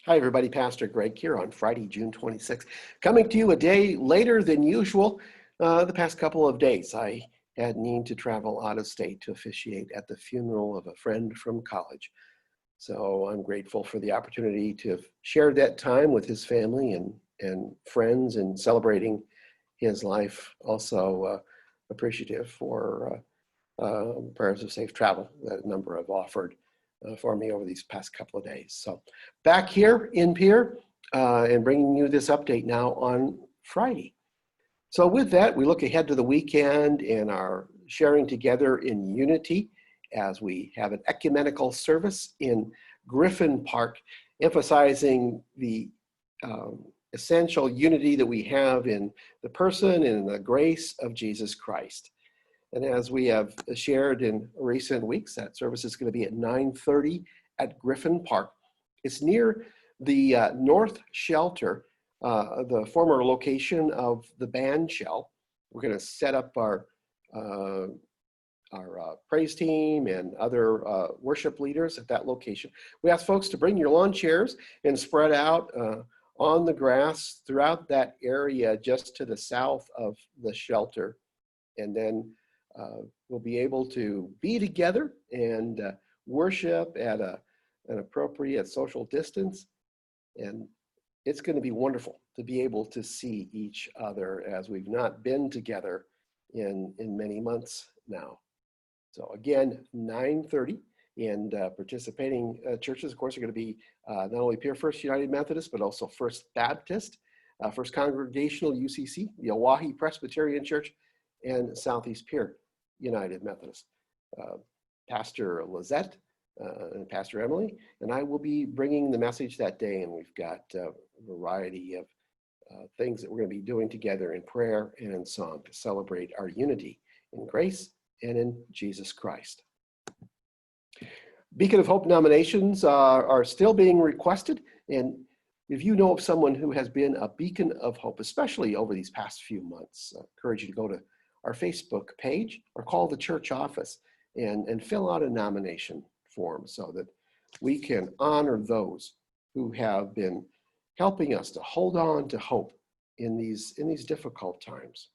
Hi, everybody. Pastor Greg here on Friday, June 26th, coming to you a day later than usual. The past couple of days, I had need to travel out of state to officiate at the funeral of a friend from college. So I'm grateful for the opportunity to have shared that time with his family and friends and celebrating his life. Also appreciative for prayers of safe travel that a number have offered for me over these past couple of days. So back here in Pier and bringing you this update now on Friday. So with that, we look ahead to the weekend and are sharing together in unity as we have an ecumenical service in Griffin Park, emphasizing the essential unity that we have in the person and the grace of Jesus Christ. And as we have shared in recent weeks, that service is going to be at 9:30 at Griffin Park. It's near the North Shelter, the former location of the band shell. We're going to set up our praise team and other worship leaders at that location. We ask folks to bring your lawn chairs and spread out on the grass throughout that area just to the south of the shelter. And then we'll be able to be together and worship at an appropriate social distance. And it's going to be wonderful to be able to see each other as we've not been together in many months now. So again, 9:30, and participating churches, of course, are going to be not only Pier First United Methodist, but also First Baptist, First Congregational UCC, the Oahe Presbyterian Church, and Southeast Pier United Methodist. Pastor Lizette and Pastor Emily and I will be bringing the message that day, and we've got a variety of things that we're going to be doing together in prayer and in song to celebrate our unity in grace and in Jesus Christ. Beacon of Hope nominations are still being requested, and if you know of someone who has been a beacon of hope, especially over these past few months, I encourage you to go to our Facebook page or call the church office and fill out a nomination form so that we can honor those who have been helping us to hold on to hope in these difficult times.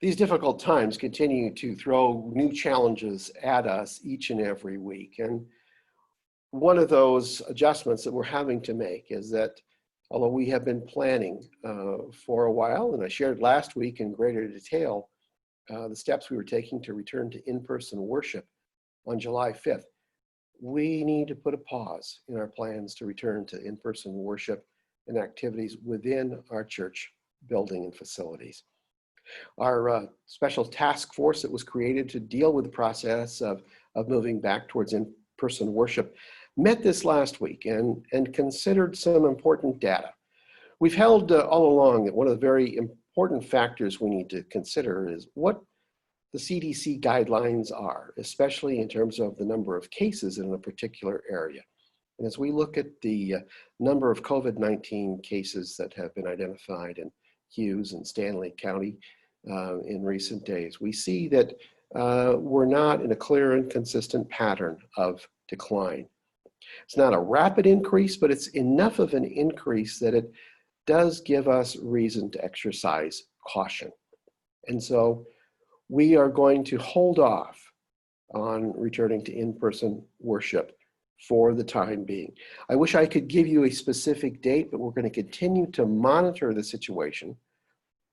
These difficult times continue to throw new challenges at us each and every week. And one of those adjustments that we're having to make is that although we have been planning for a while, and I shared last week in greater detail the steps we were taking to return to in-person worship on July 5th, we need to put a pause in our plans to return to in-person worship and activities within our church building and facilities. Our special task force that was created to deal with the process of moving back towards in-person worship met this last week and considered some important data. We've held all along that one of the very important factors we need to consider is what the CDC guidelines are, especially in terms of the number of cases in a particular area. And as we look at the number of COVID-19 cases that have been identified in Hughes and Stanley County in recent days, we see that we're not in a clear and consistent pattern of decline. It's not a rapid increase, but it's enough of an increase that it does give us reason to exercise caution. And so we are going to hold off on returning to in-person worship for the time being. I wish I could give you a specific date, but we're going to continue to monitor the situation.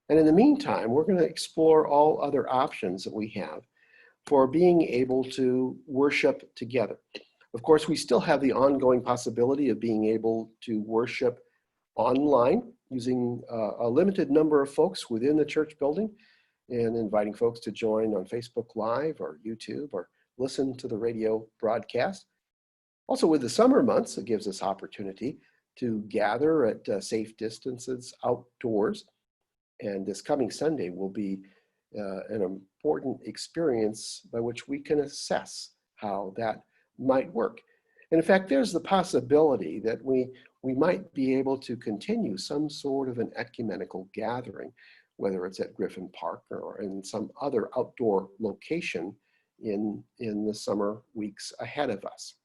And in the meantime, we're going to explore all other options that we have for being able to worship together. Of course, we still have the ongoing possibility of being able to worship online using a limited number of folks within the church building and inviting folks to join on Facebook Live or YouTube or listen to the radio broadcast. Also, with the summer months, it gives us opportunity to gather at safe distances outdoors. And this coming Sunday will be an important experience by which we can assess how that might work. And in fact, there's the possibility that we might be able to continue some sort of an ecumenical gathering, whether it's at Griffin Park or in some other outdoor location in the summer weeks ahead of us.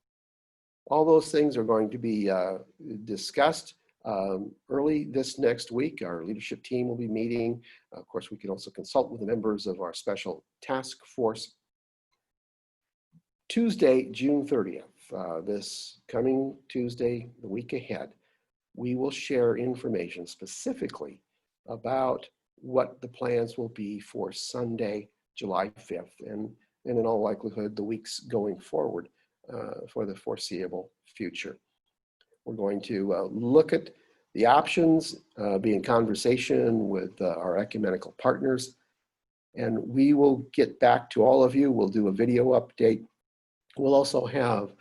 All those things are going to be discussed early this next week. Our leadership team will be meeting. Of course, we can also consult with the members of our special task force. Tuesday, June 30th, this coming Tuesday, the week ahead, we will share information specifically about what the plans will be for Sunday, July 5th, and in all likelihood, the weeks going forward for the foreseeable future. We're going to look at the options, be in conversation with our ecumenical partners, and we will get back to all of you. We'll do a video update. We'll also have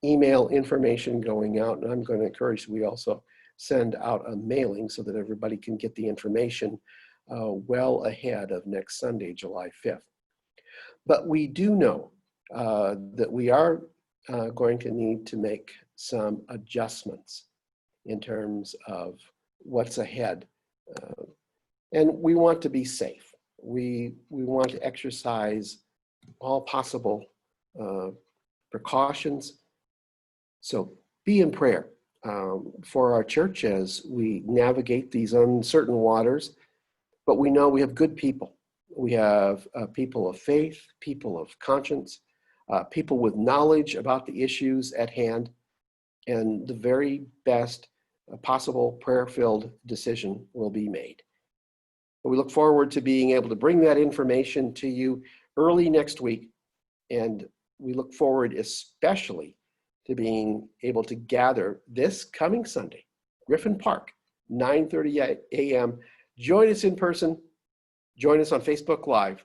email information going out, and I'm going to encourage we also send out a mailing so that everybody can get the information well ahead of next Sunday, July 5th. But we do know that we are going to need to make some adjustments in terms of what's ahead. And we want to be safe. We want to exercise all possible precautions. So be in prayer for our church as we navigate these uncertain waters. But we know we have good people. We have people of faith, people of conscience, people with knowledge about the issues at hand, and the very best possible prayer-filled decision will be made. But we look forward to being able to bring that information to you early next week, and we look forward especially to being able to gather this coming Sunday, Griffin Park, 9:30 a.m. Join us in person. Join us on Facebook Live.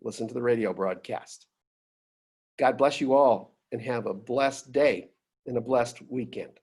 Listen to the radio broadcast. God bless you all, and have a blessed day and a blessed weekend.